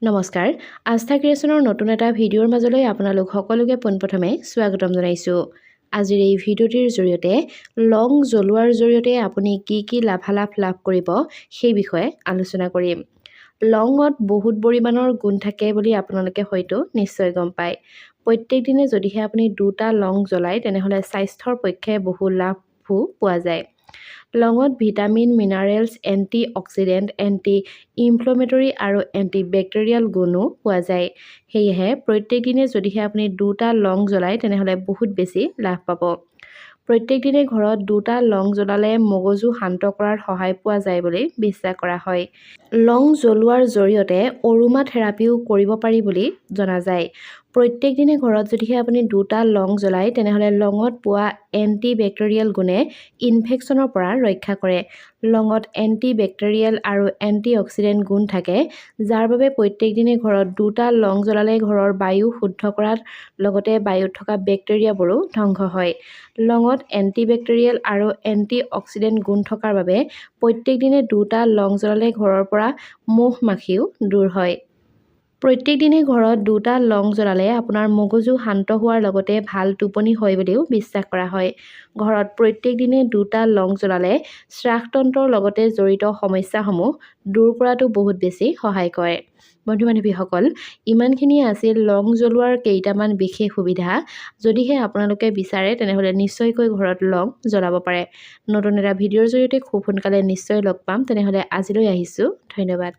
নমস্কাৰ আস্থা ক্ৰিয়েশ্যনৰ নতুন এটা ভিডিঅ'ৰ মাজলৈ আপোনালোক সকলোকে পোনপ্ৰথমে স্বাগতম জনাইছোঁ। আজিৰ এই ভিডিঅ'টিৰ জৰিয়তে লং জ্বলোৱাৰ জৰিয়তে আপুনি কি লাভালাভ লাভ কৰিব সেই বিষয়ে আলোচনা কৰিম। লঙত বহুত পৰিমাণৰ গুণ থাকে বুলি আপোনালোকে হয়তো নিশ্চয় গম পায়। প্ৰত্যেক দিনে যদিহে আপুনি 2টা লং জ্বলায় তেনেহ'লে স্বাস্থ্যৰ পক্ষে বহু লাভো পোৱা যায়। লঙত vitamin, minerals, antioxidant, anti inflammatory আৰু এণ্টি বেক্টেৰিয়েল গুণো পোৱা যায়। সেয়েহে প্ৰত্যেক দিনে যদিহে আপুনি 2টা লং জ্বলায় তেনেহ'লে বহুত বেছি লাভ পাব। প্ৰত্যেক দিনে ঘৰত 2টা লং জ্বলালে মগজু শান্ত কৰাত সহায় পোৱা যায় বুলি বিশ্বাস কৰা হয়। লং জ্বলোৱাৰ জৰিয়তে অৰোমা থেৰাপিও কৰিব পাৰি বুলি জনা যায়। প্ৰত্যেক দিনে ঘৰত যদিহে আপুনি 2টা লং জ্বলায় তেনেহ'লে লঙত পোৱা এণ্টি বেক্টেৰিয়েল গুণে ইনফেকশ্যনৰ পৰা ৰক্ষা কৰে। লঙত এণ্টি বেক্টেৰিয়েল আৰু এণ্টি অক্সিডেণ্ট গুণ থাকে, যাৰ বাবে প্ৰত্যেক দিনে ঘৰত 2টা লং জ্বলালে ঘৰৰ বায়ু শুদ্ধ কৰাত লগতে বায়ুত থকা বেক্টেৰিয়াবোৰো ধ্বংস হয়। লঙত এণ্টি বেক্টেৰিয়েল আৰু এণ্টি অক্সিডেণ্ট গুণ থকাৰ বাবে প্ৰত্যেক দিনে 2টা লং জ্বলালে ঘৰৰ পৰা মহ মাখিও দূৰ হয়। প্ৰত্যেক দিনে ঘৰত 2টা লং জ্বলালে আপোনাৰ মগজু শান্ত হোৱাৰ লগতে ভাল টোপনি হয় বুলিও বিশ্বাস কৰা হয়। ঘৰত প্ৰত্যেক দিনে 2টা লং জ্বলালে শ্বাসতন্ত্ৰৰ লগতে জড়িত সমস্যাসমূহ দূৰ কৰাতো বহুত বেছি সহায় কৰে। বন্ধু-বান্ধৱীসকল, ইমানখিনিয়ে আছিল লং জ্বলোৱাৰ কেইটামান বিশেষ সুবিধা। যদিহে আপোনালোকে বিচাৰে তেনেহ'লে নিশ্চয়কৈ ঘৰত লং জ্বলাব পাৰে। নতুন এটা ভিডিঅ'ৰ জৰিয়তে খুব সোনকালে নিশ্চয় লগ পাম। তেনেহ'লে আজিলৈ আহিছোঁ। ধন্যবাদ।